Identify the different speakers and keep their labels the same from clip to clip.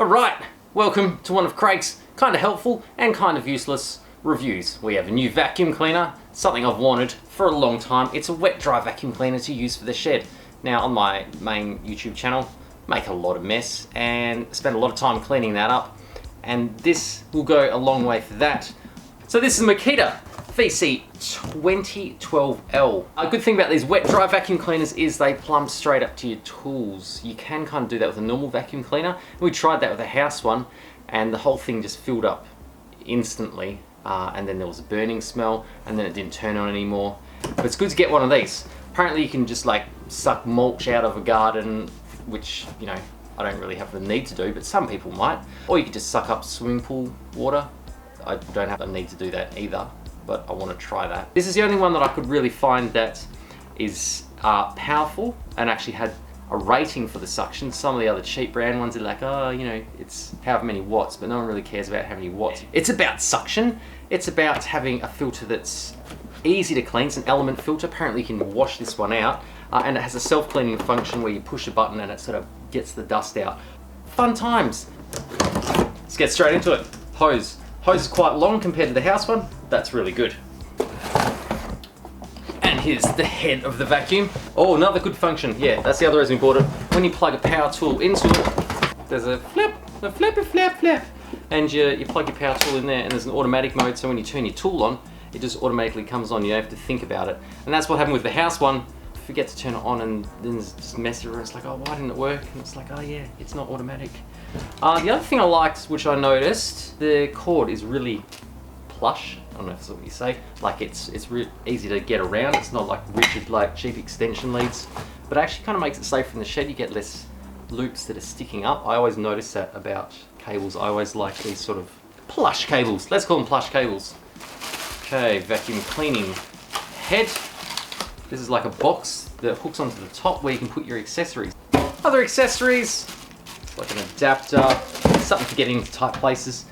Speaker 1: Alright, welcome to one of Craig's kind of helpful and kind of useless reviews. We have a new vacuum cleaner, something I've wanted for a long time. It's a wet-dry vacuum cleaner to use for the shed. Now on my main YouTube channel, make a lot of mess and spend a lot of time cleaning that up, and this will go a long way for that. So this is Makita VC2012L. A good thing about these wet-dry vacuum cleaners is they plumb straight up to your tools. You can kind of do that with a normal vacuum cleaner. We tried that with a house one and the whole thing just filled up instantly, and then there was a burning smell and then it didn't turn on anymore. But it's good to get one of these. Apparently you can just like suck mulch out of a garden, which, you know, I don't really have the need to do, but some people might. Or you could just suck up swimming pool water. I don't have the need to do that either, but I want to try that. This is the only one that I could really find that is powerful and actually had a rating for the suction. Some of the other cheap brand ones are like, oh, you know, it's however many watts, but no one really cares about how many watts. It's about suction. It's about having a filter that's easy to clean. It's an element filter. Apparently you can wash this one out, and it has a self-cleaning function where you push a button and it sort of gets the dust out. Fun times. Let's get straight into it. Hose. Hose is quite long compared to the house one. That's really good. And here's the head of the vacuum. Oh, another good function. Yeah, that's the other reason we bought it. When you plug a power tool into it, there's a flappy flap. And you plug your power tool in there, and there's an automatic mode, so when you turn your tool on, it just automatically comes on. You don't have to think about it. And that's what happened with the house one. Forget to turn it on, and then it's just messy around. It's like, oh, why didn't it work? And it's like, oh yeah, it's not automatic. The other thing I liked, which I noticed, the cord is really plush. I don't know if that's what you say. Like it's easy to get around. It's not like rigid like cheap extension leads, but it actually kind of makes it safer in the shed. You get less loops that are sticking up. I always notice that about cables. I always like these sort of plush cables. Let's call them plush cables. Okay, vacuum cleaning head. This is like a box that hooks onto the top where you can put your accessories. Other accessories, like an adapter, something to get into tight places,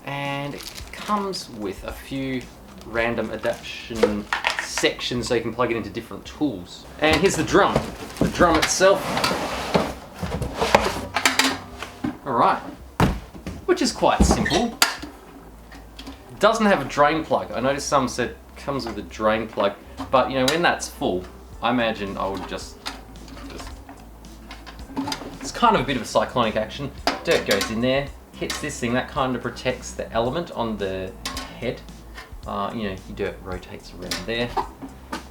Speaker 1: and it comes with a few random adaptation sections so you can plug it into different tools. And here's the drum. The drum itself. Alright, which is quite simple. It doesn't have a drain plug. I noticed some said it comes with a drain plug, but you know, when that's full, I imagine I would just it's kind of a bit of a cyclonic action. Dirt goes in there, hits this thing, that kind of protects the element on the head. You know, your dirt rotates around there.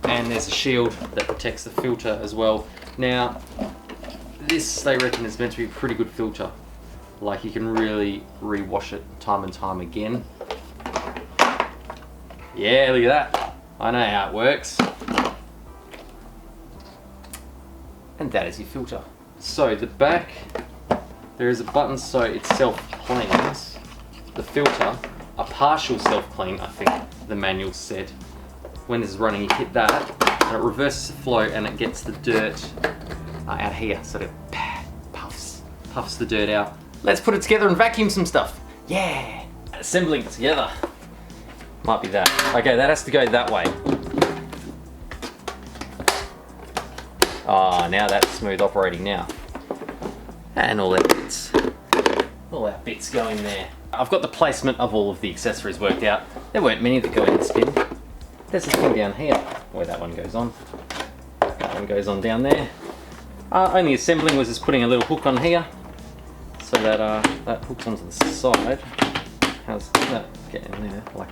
Speaker 1: And there's a shield that protects the filter as well. Now, this they reckon is meant to be a pretty good filter. Like you can really rewash it time and time again. Yeah, look at that. I know how it works. And that is your filter. So the back, there is a button so it self-cleans. The filter, a partial self-clean, I think the manual said. When this is running, you hit that, and it reverses the flow and it gets the dirt out here. So it puffs the dirt out. Let's put it together and vacuum some stuff. Yeah! Assembling it together. Might be that. Okay, that has to go that way. Ah, now that's smooth operating now. And all that bits go in there. I've got the placement of all of the accessories worked out. There weren't many that go in this bin. There's a thing down here where that one goes on. That one goes on down there. Only assembling was just putting a little hook on here so that that hooks onto the side. How's that get in there? Like,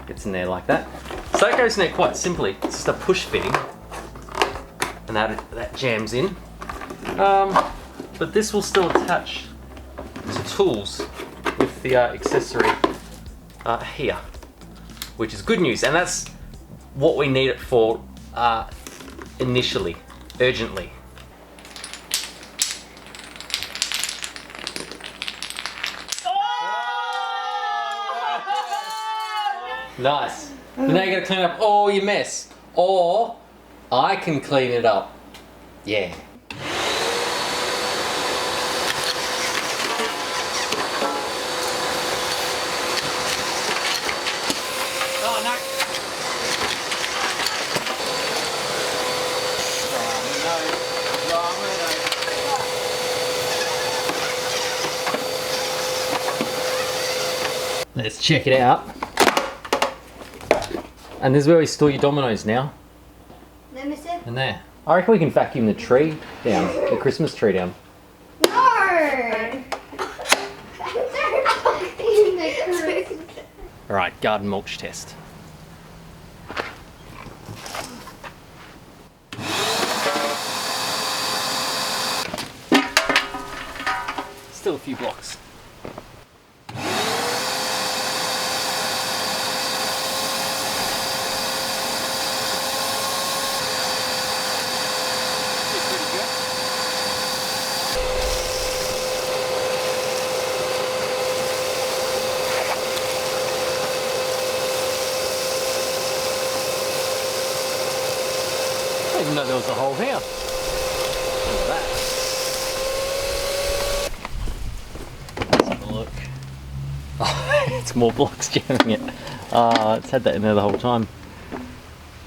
Speaker 1: gets in there like that. So that goes in there quite simply. It's just a push fitting. And that jams in. But this will still attach to tools with the accessory here, which is good news, and that's what we need it for initially, urgently. Nice. But now you gotta clean up all your mess, or I can clean it up. Yeah. Oh no. let's check it out. And this is where we store your dominoes now.
Speaker 2: Let me see.
Speaker 1: And there. I reckon we can vacuum the tree down, the Christmas tree down.
Speaker 2: No!
Speaker 1: Alright, garden mulch test. Still a few blocks. I didn't know there was a hole here. Look at that. Let's have a look. Oh, it's more blocks jamming it. It's had that in there the whole time.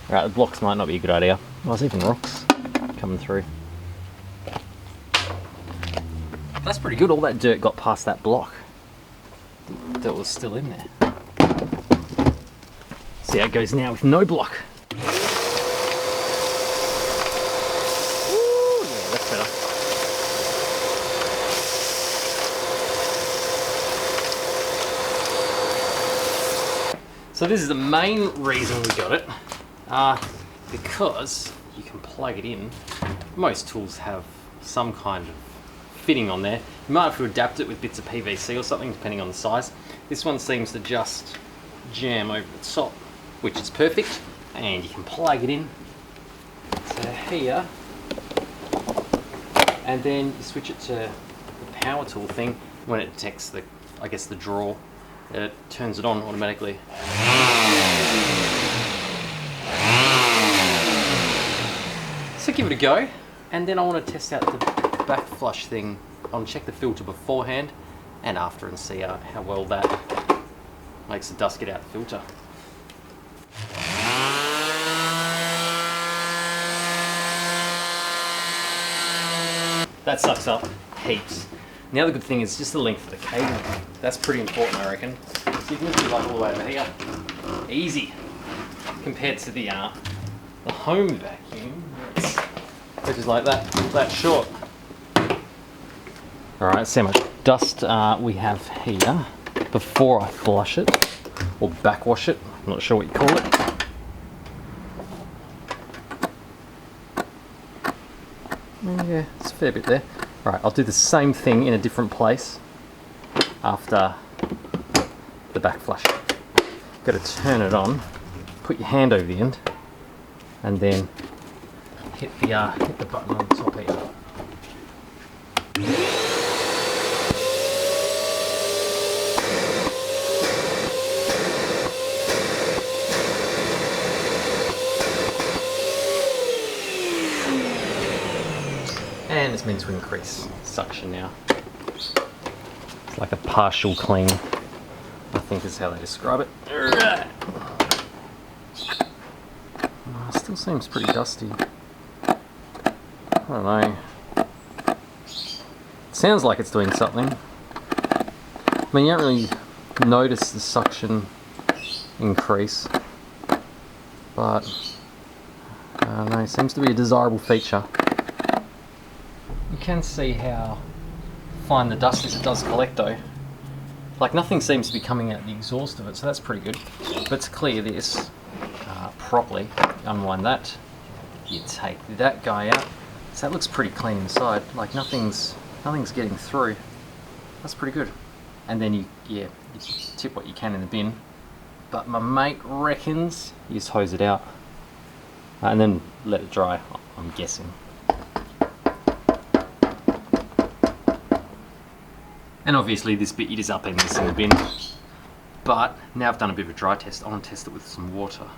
Speaker 1: Alright, the blocks might not be a good idea. Oh, there's even rocks coming through. That's pretty good. All that dirt got past that block that was still in there. See how it goes now with no block. So this is the main reason we got it, because you can plug it in. Most tools have some kind of fitting on there. You might have to adapt it with bits of PVC or something depending on the size. This one seems to just jam over the top, which is perfect, and you can plug it in to here, and then you switch it to the power tool thing. When it detects the, I guess, the draw, it turns it on automatically. So give it a go, and then I want to test out the back flush thing. I want to check the filter beforehand and after and see how well that makes the dust get out the filter. That sucks up heaps. And the other good thing is just the length of the cable. That's pretty important, I reckon. So you can just do like all the way over here. Easy. Compared to the home vacuum, which is like that short. Alright, see how much dust we have here before I flush it, or backwash it. I'm not sure what you call it. Yeah, it's a fair bit there. Alright, I'll do the same thing in a different place after the back flush. Got to turn it on, put your hand over the end, and then hit the button on the top here. And it's meant to increase suction now. It's like a partial clean, I think is how they describe it. Still seems pretty dusty. I don't know. It sounds like it's doing something. I mean, you don't really notice the suction increase, but I don't know, it seems to be a desirable feature. You can see how fine the dust is. It does collect though. Like nothing seems to be coming out the exhaust of it, so that's pretty good. But to clear this properly, unwind that, you take that guy out. So that looks pretty clean inside. Like nothing's getting through. That's pretty good. And then you tip what you can in the bin. But my mate reckons you just hose it out and then let it dry, I'm guessing. And obviously this bit you just upend this in the bin. But now I've done a bit of a dry test, I want to test it with some water.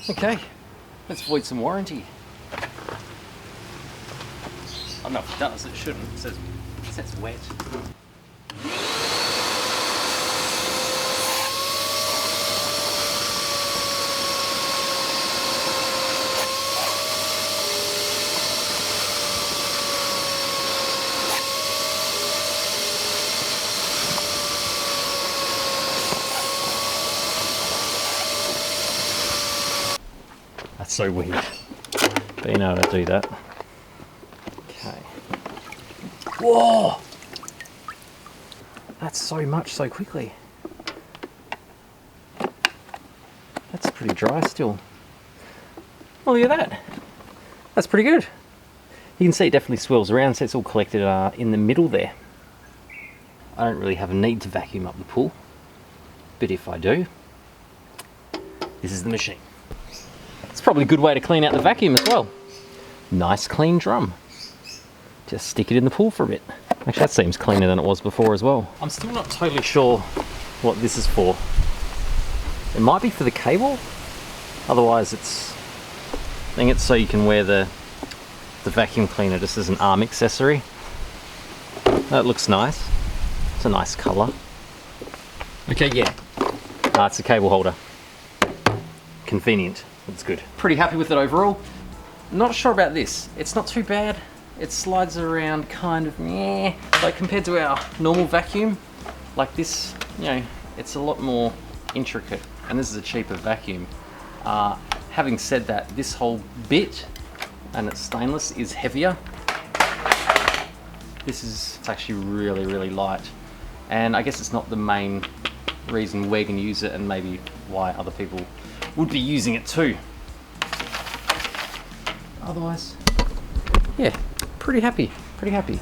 Speaker 1: Okay, let's void some warranty. I don't know if it does, it shouldn't. It says it's wet. so weird being able to do that. Okay. Whoa! That's so much so quickly. That's pretty dry still. Oh, look at that. That's pretty good. You can see it definitely swirls around, so it's all collected in the middle there. I don't really have a need to vacuum up the pool, but if I do, this is the machine. It's probably a good way to clean out the vacuum as well. Nice clean drum. Just stick it in the pool for a bit. Actually, that seems cleaner than it was before as well. I'm still not totally sure what this is for. It might be for the cable. Otherwise, I think it's so you can wear the vacuum cleaner just as an arm accessory. That looks nice. It's a nice colour. Okay, yeah. It's a cable holder. Convenient. That's good. Pretty happy with it overall. Not sure about this. It's not too bad. It slides around kind of meh. Like compared to our normal vacuum, like this, you know, it's a lot more intricate. And this is a cheaper vacuum. Having said that, this whole bit, and it's stainless, is heavier. It's actually really, really light. And I guess it's not the main reason we're going to use it, and maybe why other people would be using it too. Otherwise, yeah, pretty happy, pretty happy.